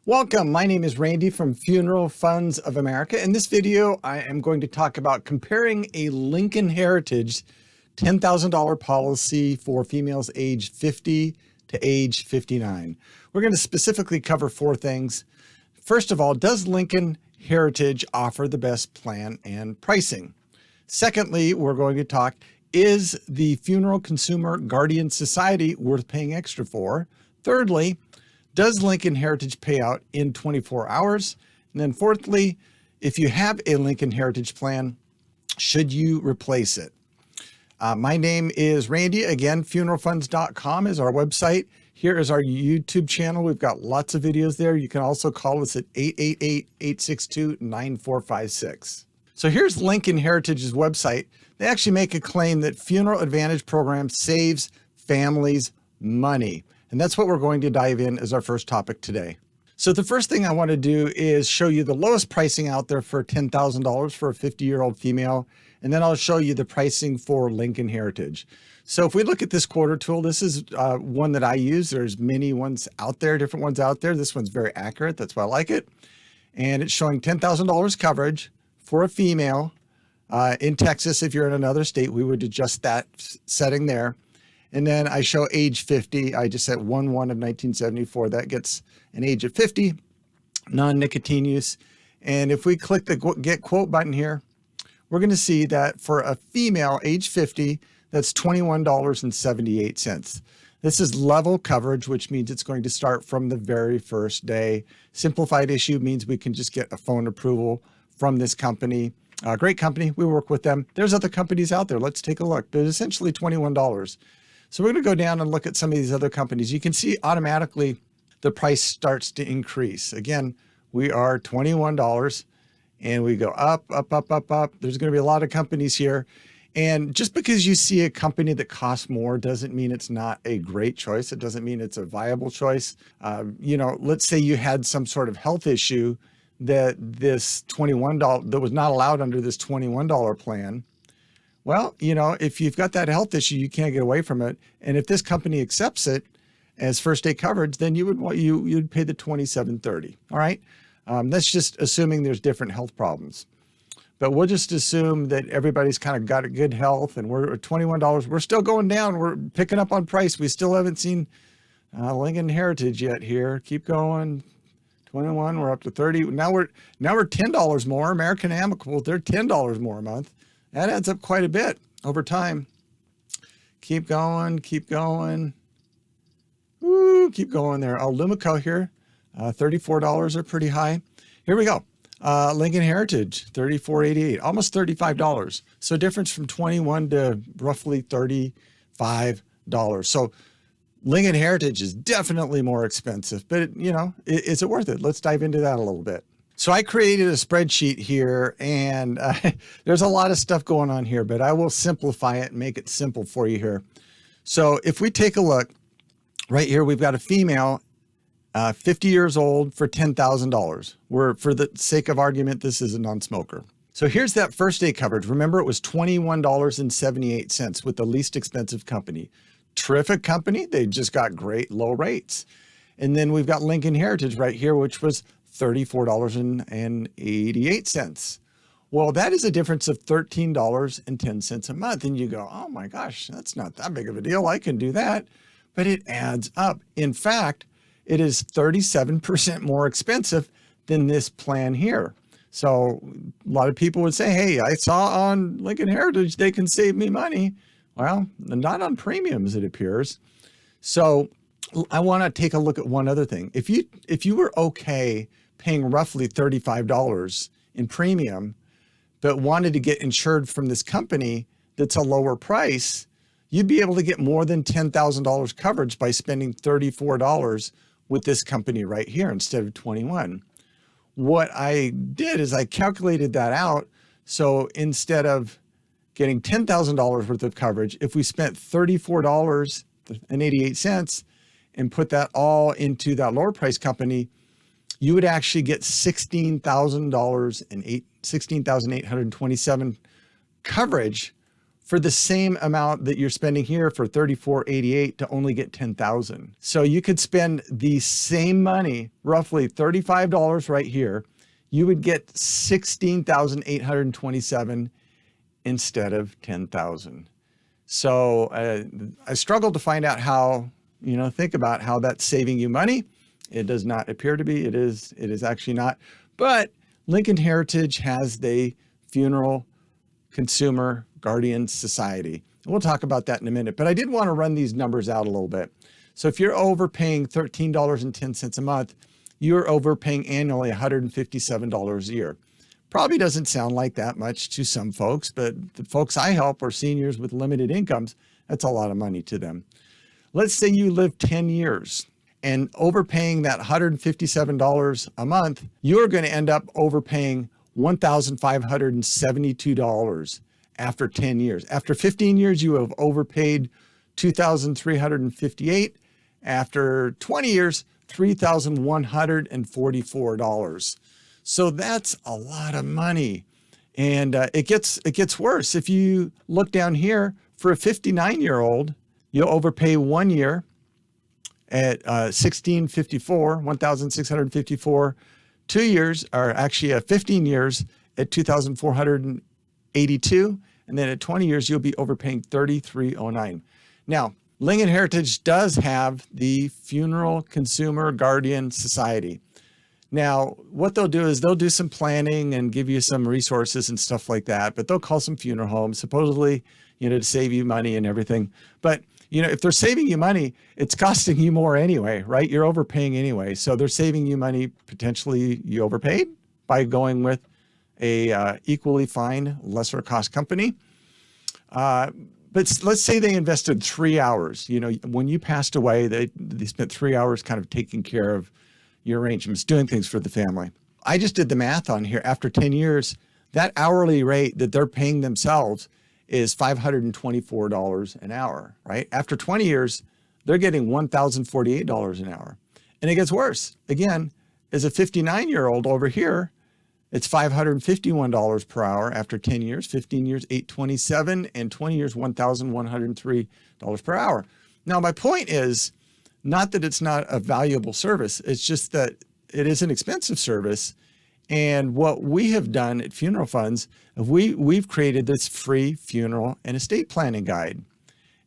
Welcome, my name is Randy from Funeral Funds of America. In this video, I am going to talk about comparing a Lincoln Heritage $10,000 policy for females age 50 to age 59. We're going to specifically cover four things. First of all, does Lincoln Heritage offer the best plan and pricing? Secondly, we're going to talk, is the Funeral Consumer Guardian Society worth paying extra for? Thirdly, does Lincoln Heritage pay out in 24 hours? And then fourthly, if you have a Lincoln Heritage plan, should you replace it? My name is Randy. Again, funeralfunds.com is our website. Here is our YouTube channel. We've got lots of videos there. You can also call us at 888-862-9456. So here's Lincoln Heritage's website. They actually make a claim that Funeral Advantage program saves families money. And that's what we're going to dive in as our first topic today. So the first thing I want to do is show you the lowest pricing out there for $10,000 for a 50-year-old female. And then I'll show you the pricing for Lincoln Heritage. So if we look at this quarter tool, this is one that I use. There's many ones out there, different ones out there. This one's very accurate. That's why I like it. And it's showing $10,000 coverage for a female in Texas. If you're in another state, we would adjust that setting there. And then I show age 50. I just set 1/1 of 1974. That gets an age of 50, non-nicotine use. And if we click the get quote button here, we're going to see that for a female age 50, that's $21.78. This is level coverage, which means it's going to start from the very first day. Simplified issue means we can just get a phone approval from this company. Great company. We work with them. There's other companies out there. Let's take a look. There's essentially $21. So we're going to go down and look at some of these other companies. You can see automatically the price starts to increase. Again, we are $21 and we go up, up, up, up, up. There's going to be a lot of companies here. And just because you see a company that costs more doesn't mean it's not a great choice. It doesn't mean it's a viable choice. Let's say you had some sort of health issue that this $21 that was not allowed under this $21 plan. Well, if you've got that health issue, you can't get away from it. And if this company accepts it as first day coverage, then you'd pay the $27.30. All right. That's just assuming there's different health problems. But we'll just assume that everybody's kind of got a good health and we're at $21. We're still going down. We're picking up on price. We still haven't seen Lincoln Heritage yet here. Keep going. 21, we're up to 30. Now we're $10 more. American Amicable, they're $10 more a month. That adds up quite a bit over time. Keep going, keep going. Woo, keep going there. Lumico here, $34 are pretty high. Here we go. Lincoln Heritage, $34.88, almost $35. So difference from 21 to roughly $35. So Lincoln Heritage is definitely more expensive, but is it worth it? Let's dive into that a little bit. So I created a spreadsheet here and there's a lot of stuff going on here, but I will simplify it and make it simple for you here. So if we take a look right here, we've got a female, 50 years old for $10,000. For the sake of argument, this is a non-smoker. So here's that first day coverage. Remember, it was $21.78 with the least expensive company. Terrific company. They just got great low rates. And then we've got Lincoln Heritage right here, which was $34.88. Well, that is a difference of $13.10 a month. And you go, oh my gosh, that's not that big of a deal. I can do that. But it adds up. In fact, it is 37% more expensive than this plan here. So a lot of people would say, hey, I saw on Lincoln Heritage, they can save me money. Well, not on premiums, it appears. So I want to take a look at one other thing. If you were okay paying roughly $35 in premium, but wanted to get insured from this company that's a lower price, you'd be able to get more than $10,000 coverage by spending $34 with this company right here instead of 21. What I did is I calculated that out. So instead of getting $10,000 worth of coverage, if we spent $34.88 and put that all into that lower price company, you would actually get $16,827 coverage for the same amount that you're spending here for $34.88 to only get $10,000. So you could spend the same money, roughly $35 right here. You would get $16,827 instead of $10,000. So I struggled to find out how, think about how that's saving you money. It does not appear to be. It is actually not. But Lincoln Heritage has the Funeral Consumer Guardian Society. We'll talk about that in a minute, but I did want to run these numbers out a little bit. So if you're overpaying $13.10 a month, you're overpaying annually $157 a year. Probably doesn't sound like that much to some folks, but the folks I help are seniors with limited incomes. That's a lot of money to them. Let's say you live 10 years and overpaying that $157 a month, you're going to end up overpaying $1,572 after 10 years. After 15 years, you have overpaid $2,358. After 20 years, $3,144. So that's a lot of money. And it gets worse. If you look down here, for a 59-year-old, you'll overpay 1 year at $1,654. 2 years, or actually 15 years at $2,482. And then at 20 years, you'll be overpaying $3,309. Now, Lincoln Heritage does have the Funeral Consumer Guardian Society. Now, what they'll do is they'll do some planning and give you some resources and stuff like that, but they'll call some funeral homes, supposedly, to save you money and everything. But, if they're saving you money, it's costing you more anyway, right? You're overpaying anyway. So they're saving you money. Potentially you overpaid by going with a equally fine, lesser cost company. But let's say they invested 3 hours. When you passed away, they spent 3 hours kind of taking care of your arrangements, doing things for the family. I just did the math on here. After 10 years, that hourly rate that they're paying themselves is $524 an hour, right? After 20 years, they're getting $1,048 an hour. And it gets worse. Again, as a 59-year-old over here, it's $551 per hour. After 10 years, 15 years, $827, and 20 years, $1,103 per hour. Now, my point is not that it's not a valuable service. It's just that it is an expensive service. And what we have done at Funeral Funds, we've created this free funeral and estate planning guide.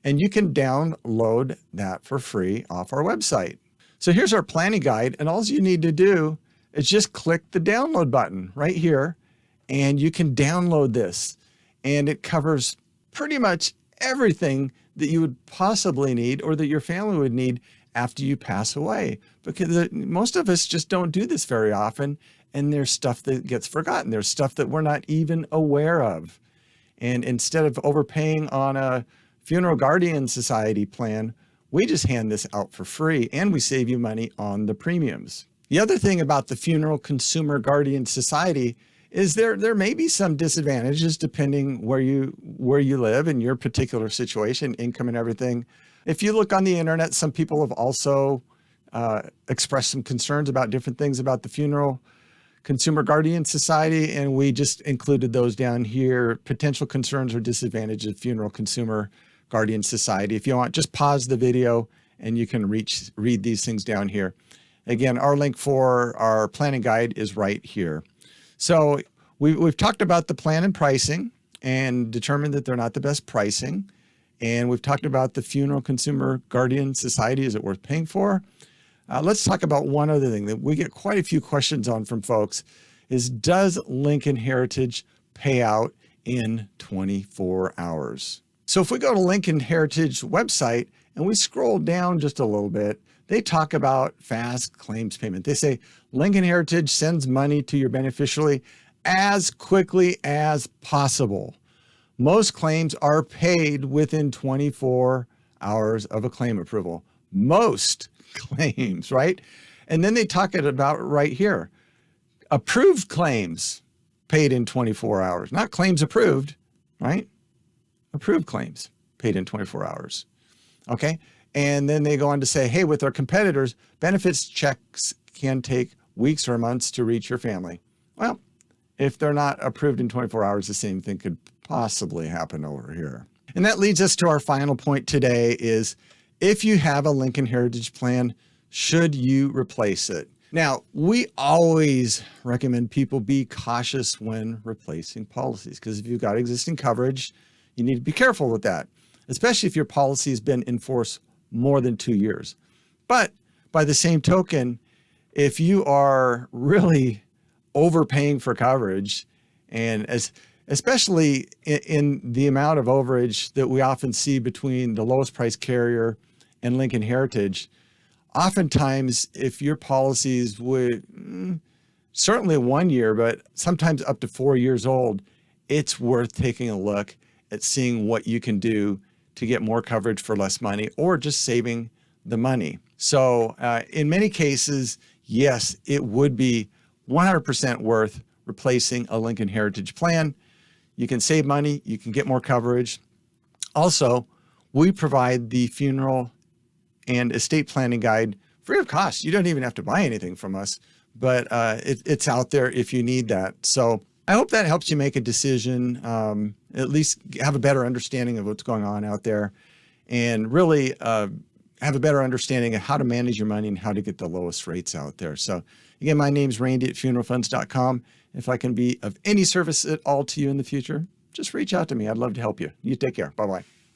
And you can download that for free off our website. So here's our planning guide. And all you need to do is just click the download button right here. And you can download this. And it covers pretty much everything that you would possibly need or that your family would need after you pass away. Because most of us just don't do this very often. And there's stuff that gets forgotten. There's stuff that we're not even aware of. And instead of overpaying on a Funeral Guardian Society plan, we just hand this out for free and we save you money on the premiums. The other thing about the Funeral Consumer Guardian Society is there may be some disadvantages depending where you live in your particular situation, income and everything. If you look on the internet, some people have also expressed some concerns about different things about the Funeral Consumer Guardian Society, and we just included those down here. Potential concerns or disadvantages of Funeral Consumer Guardian Society. If you want, just pause the video and you can read these things down here. Again, our link for our planning guide is right here. So we've talked about the plan and pricing and determined that they're not the best pricing. And we've talked about the Funeral Consumer Guardian Society. Is it worth paying for? Let's talk about one other thing that we get quite a few questions on from folks is, does Lincoln Heritage pay out in 24 hours? So if we go to Lincoln Heritage website and we scroll down just a little bit, they talk about fast claims payment. They say Lincoln Heritage sends money to your beneficiary as quickly as possible. Most claims are paid within 24 hours of a claim approval. Most claims, right? And then they talk about right here, approved claims paid in 24 hours, not claims approved, right? Approved claims paid in 24 hours. Okay. And then they go on to say, hey, with our competitors, benefits checks can take weeks or months to reach your family. Well, if they're not approved in 24 hours, the same thing could possibly happen over here. And that leads us to our final point today is, if you have a Lincoln Heritage plan, should you replace it? Now, we always recommend people be cautious when replacing policies, because if you've got existing coverage, you need to be careful with that, especially if your policy has been in force more than 2 years. But by the same token, if you are really overpaying for coverage, and especially in the amount of overage that we often see between the lowest price carrier and Lincoln Heritage, oftentimes if your policies would certainly 1 year, but sometimes up to 4 years old, it's worth taking a look at seeing what you can do to get more coverage for less money, or just saving the money. So in many cases, yes, it would be 100% worth replacing a Lincoln Heritage plan. You can save money, you can get more coverage. Also, we provide the funeral and estate planning guide free of cost. You don't even have to buy anything from us, but it's out there if you need that. So I hope that helps you make a decision, at least have a better understanding of what's going on out there, and really have a better understanding of how to manage your money and how to get the lowest rates out there. So again, my name's Randy at funeralfunds.com. If I can be of any service at all to you in the future, just reach out to me. I'd love to help you. You take care. Bye-bye.